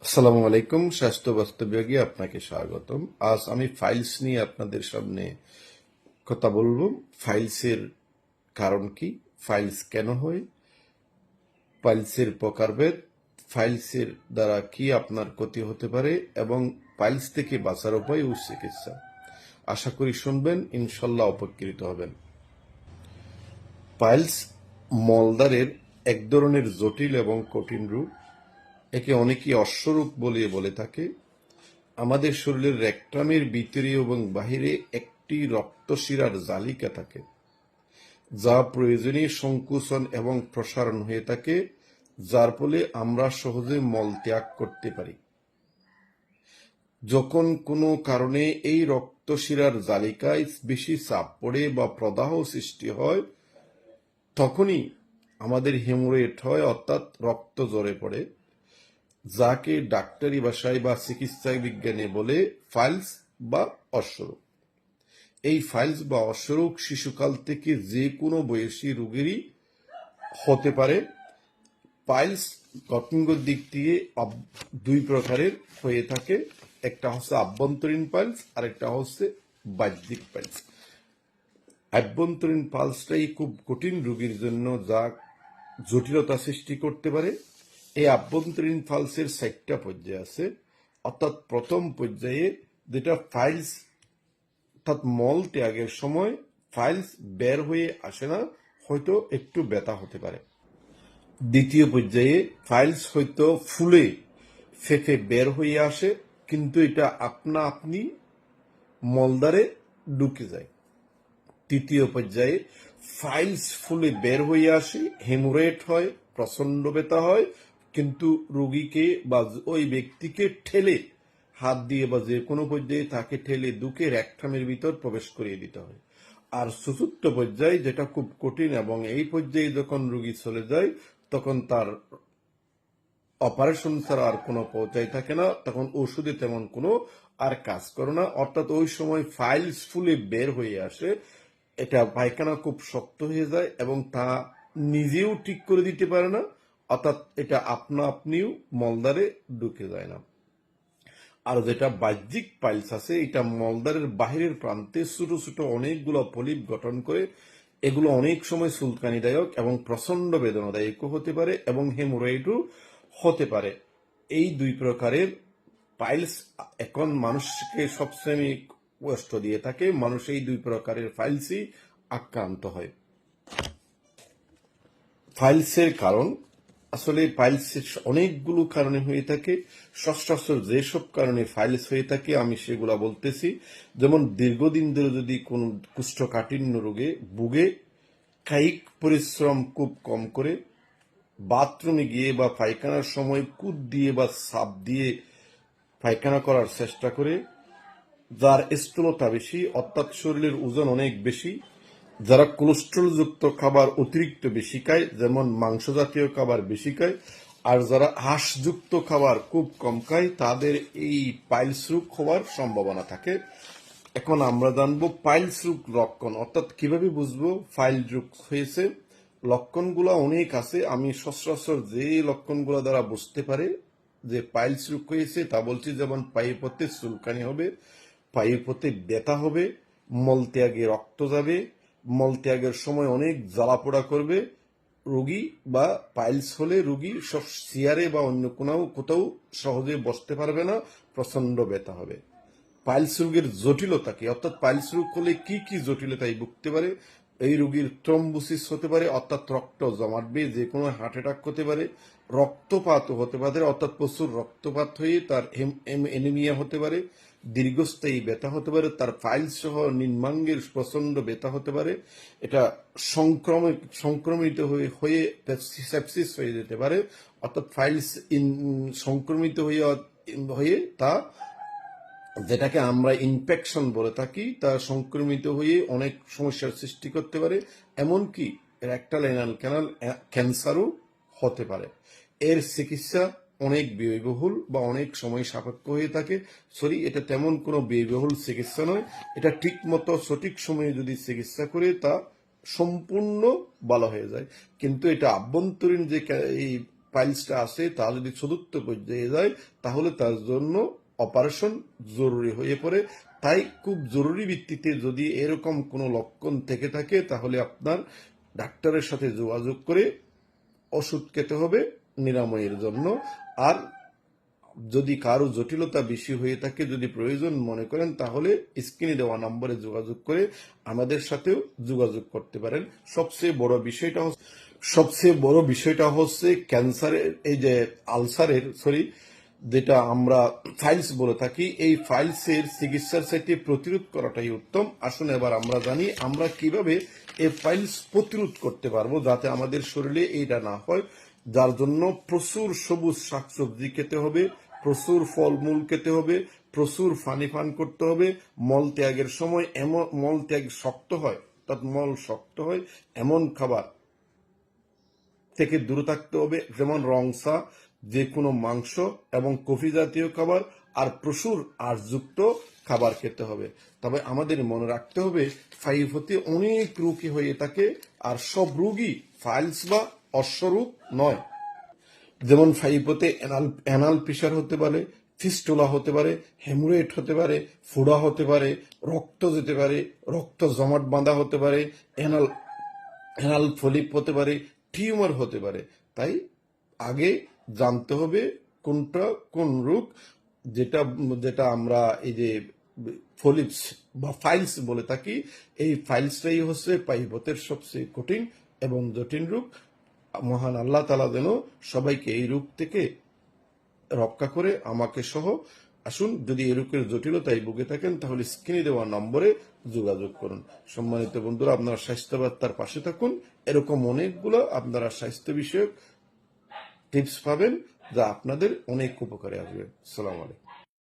আসসালামু আলাইকুম। স্বাস্থ্য বাস্তববিভাগে আপনাকে স্বাগতম। আজ আমি ফাইলস নিয়ে আপনাদের সামনে কথা বলবো। ফাইলসের কারণ কি, ফাইলস কেন হয়, ফাইলসের প্রকারভেদ, ফাইলসের দ্বারা কি আপনার ক্ষতি হতে পারে এবং ফাইলস থেকে বাঁচার উপায় ও চিকিৎসা। আশা করি শুনবেন, ইনশাল্লাহ উপকৃত হবেন। ফাইলস মলদ্বারের এক ধরনের জটিল এবং কঠিন রূপ। একে অনেকেই অশ্বরূপ বলে থাকে। আমাদের শরীরের রেকটামের ভিতরে এবং বাহিরে একটি রক্তশিরার জালিকা থাকে, যা প্রয়োজনীয় সংকুচন এবং প্রসারণ হয়ে থাকে, যার ফলে আমরা সহজে মল ত্যাগ করতে পারি। যখন কোনো কারণে এই রক্তশিরার জালিকায় বেশি চাপ পড়ে বা প্রদাহ সৃষ্টি হয়, তখনই আমাদের হেমোরেট হয়, অর্থাৎ রক্ত ঝরে পড়ে, যাকে ডাক্তারি ভাষায় বা চিকিৎসা বিজ্ঞানে বলে ফাইলস বা অশ্বরোগ। এই ফাইলস বা অশ্বরোগ শিশুকাল থেকে যে কোনো বয়সী রোগেরই হতে পারে। ফাইলস গঠনগত দিক দিয়ে দুই প্রকারের হয়ে থাকে। একটা হচ্ছে আভ্যন্তরীণ পাইলস আর একটা হচ্ছে বাহ্যিক পাইলস। আভ্যন্তরীণ পাইলসটাই খুব কঠিন রোগীর জন্য, যা জটিলতা সৃষ্টি করতে পারে। এই আভ্যন্তরীণ পাইলসের 4টা পর্যায় আছে। অর্থাৎ প্রথম পর্যায়ে যেটা ফাইলস, অর্থাৎ মল ত্যাগের সময় ফাইলস বের হয়ে আসে না, হয়তো একটু ব্যথা হতে পারে। দ্বিতীয় পর্যায়ে ফাইলস হয়তো ফুলে ফেঁপে বের হয়ে আসে, কিন্তু এটা আপনা আপনি মলদ্বারে ঢুকে যায়। তৃতীয় পর্যায়ে ফাইলস ফুলে বের হয়ে আসে, হেমোরেট হয়, প্রচন্ড ব্যথা হয়, কিন্তু রোগীকে বা ওই ব্যক্তিকে ঠেলে, হাত দিয়ে বা যে কোনো পর্যায়ে তাকে ঠেলে দুকে রেকটামের ভিতর প্রবেশ করিয়ে দিতে হয়। আর চতুর্থ পর্যায়ে, যেটা খুব কঠিন, এবং এই পর্যায়ে যখন রোগী চলে যায় তখন তার অপারেশন ছাড়া আর কোনো পর্যায় থাকে না, তখন ওষুধে তেমন কোনো আর কাজ করে না। অর্থাৎ ওই সময় ফাইলস ফুলে বের হয়ে আসে, এটা পায়খানা খুব শক্ত হয়ে যায় এবং তা নিজেও ঠিক করে দিতে পারে না, অর্থাৎ এটা আপনা আপনিও মলদ্বারে ঢুকে যায় না। আর যেটা বাহ্যিক পাইলস আছে, এটা মলদ্বারের বাহিরের প্রান্তে ছোট ছোট অনেকগুলো পলিপ গঠন করে। এগুলো অনেক সময় চুলকানিদায়ক এবং প্রচন্ড বেদনাদায়কও হতে পারে এবং হেমোরয়েডও হতে পারে। এই দুই প্রকারের পাইলস এখন মানুষকে সবসময় কষ্ট দিয়ে থাকে। মানুষ এই দুই প্রকারের ফাইলসই আক্রান্ত হয়। ফাইলসের কারণ, আসলে ফাইলসের অনেকগুলো কারণে হয়ে থাকে। সচরাচর যেসব কারণে ফাইলস হয়ে থাকে আমি সেগুলা বলতেছি। যেমন দীর্ঘদিন ধরে যদি কোন কুষ্ঠকাঠিন্য রোগে ভুগে, কায়িক পরিশ্রম খুব কম করে, বাথরুমে গিয়ে বা পায়খানার সময় কুদ দিয়ে বা সাপ দিয়ে পায়খানা করার চেষ্টা করে, যার স্থূলতা বেশি, অর্থাৎ শরীরের ওজন অনেক বেশি, যারা কোলেস্ট্রল যুক্ত খাবার অতিরিক্ত বেশি খায়, যেমন মাংস জাতীয় খাবার বেশি খায়, আর যারা হাঁসযুক্ত খাবার খুব কম খায়, তাদের এই পাইলস রোগ হওয়ার সম্ভাবনা থাকে। এখন আমরা জানবো পাইলস রোগ লক্ষণ, অর্থাৎ কিভাবে বুঝবো ফাইল রোগ হয়েছে। লক্ষণগুলো অনেক আছে। আমি সচরাচর যে লক্ষণগুলো দ্বারা বুঝতে পারে যে পাইলস রোগ হয়েছে তা বলছি। যেমন পায়ে পথে চুলকানি হবে, পায়ে পথে ব্যথা হবে, মলত্যাগে রক্ত যাবে, মলত্যাগের সময় অনেক জ্বালাপোড়া করবে রোগী, বা পাইলস হলে রোগী সব চেয়ারে বা অন্য কোথাও সহজে বসতে পারবে না, প্রচন্ড ব্যথা হবে। পাইলস রোগের জটিলতা কি, অর্থাৎ পাইলস রোগ হলে কি কি জটিলতায় ভুগতে পারে। এই রোগীর থ্রম্বোসিস হতে পারে, অর্থাৎ রক্ত জমাটবে, যে কোনো হার্ট অ্যাটাক হতে পারে, রক্তপাতও হতে পারে, অর্থাৎ প্রচুর রক্তপাত হয়ে তার এনিমিয়া হতে পারে, দীর্ঘস্থায়ী ব্যথা হতে পারে, তার ফাইলস সহ নিম্নাঙ্গের প্রচন্ড ব্যথা হতে পারে। এটা সংক্রমিত হয়ে সেপসিস হয়ে যেতে পারে, অর্থাৎ ফাইলস সংক্রমিত হয়ে তা, যেটাকে আমরা ইনফেকশন বলে থাকি, তা সংক্রমিত হয়ে অনেক সমস্যার সৃষ্টি করতে পারে। এমনকি রেকটাল অ্যানাল ক্যানাল ক্যান্সারও হতে পারে। এর চিকিৎসা অনেক ব্যয়বহুল বা অনেক সময় সাপেক্ষ হয়ে থাকে। এটা তেমন কোনো ব্যয়বহুল চিকিৎসা নয়। এটা ঠিক মতো সঠিক সময়ে যদি চিকিৎসা করে তা সম্পূর্ণ ভালো হয়ে যায়। কিন্তু এটা আভ্যন্তরীণ যে এই ফাইলসটা আছে তা যদি চতুর্থ পর্যায়ে যায় তাহলে তার জন্য অপারেশন জরুরি হয়ে পড়ে। তাই খুব জরুরি ভিত্তিতে যদি এরকম কোনো লক্ষণ থেকে থাকে তাহলে আপনার ডাক্তারের সাথে যোগাযোগ করে ওষুধ খেতে হবে নিরাময়ের জন্য। আর যদি কারো জটিলতা বেশি হয়ে থাকে, যদি প্রয়োজন মনে করেন, তাহলে স্ক্রিনে দেওয়া নম্বরে যোগাযোগ করে আমাদের সাথেও যোগাযোগ করতে পারেন। সবচেয়ে বড় বিষয়টা হচ্ছে ক্যান্সারের, এই যে আলসারের, যেটা আমরা ফাইলস বলে থাকি, এই ফাইলসের চিকিৎসার চাইতে প্রতিরোধ করাটাই উত্তম। আসুন এবার আমরা জানি আমরা কিভাবে এই ফাইলস প্রতিরোধ করতে পারবো যাতে আমাদের শরীরে এইটা না হয়। যার জন্য প্রচুর সবুজ শাকসবজি খেতে হবে, প্রচুর ফলমূল খেতে হবে, প্রচুর পানি পান করতে হবে। মল ত্যাগের সময় মল ত্যাগ শক্ত হয়, অর্থাৎ মল শক্ত হয় এমন খাবার থেকে দূরে থাকতে হবে, যেমন রংসা, যে কোনো মাংস এবং কফি জাতীয় খাবার, আর প্রচুর আঁশযুক্ত খাবার খেতে হবে। তবে আমাদের মনে রাখতে হবে ফাইভ হতে অনেক রোগী হয়ে থাকে, আর সব রোগী ফাইলস বা অশ্বরোগ নয়। যেমন ফাইভ হতে অ্যানাল প্রেশার হতে পারে, ফিস্টুলা হতে পারে, হেমোরেট হতে পারে, ফোড়া হতে পারে, রক্ত যেতে পারে, রক্ত জমাট বাঁধা হতে পারে, অ্যানাল ফলিপ হতে পারে, টিউমার হতে পারে। তাই আগে জানতে হবে কোনটা কোন রোগ। যেটা যেটা আমরা এই যে ফলিপস বা ফাইলস বলে থাকি, এই ফাইলসটাই হচ্ছে পাইপথের সবচেয়ে কঠিন এবং জটিল রোগ। মহান আল্লাহ তাআলা যেন সবাইকে এই রোগ থেকে রক্ষা করে, আমাকে সহ। আসুন, যদি এই রোগের জটিলতায় ভুগে থাকেন তাহলে স্ক্রিনে দেওয়া নম্বরে যোগাযোগ করুন। সম্মানিত বন্ধুরা, আপনারা স্বাস্থ্যবার্তার পাশে থাকুন। এরকম অনেকগুলো আপনারা স্বাস্থ্য বিষয়ক টিপস পাবেন যা আপনাদের অনেক উপকারে আসবে। আসসালামু আলাইকুম।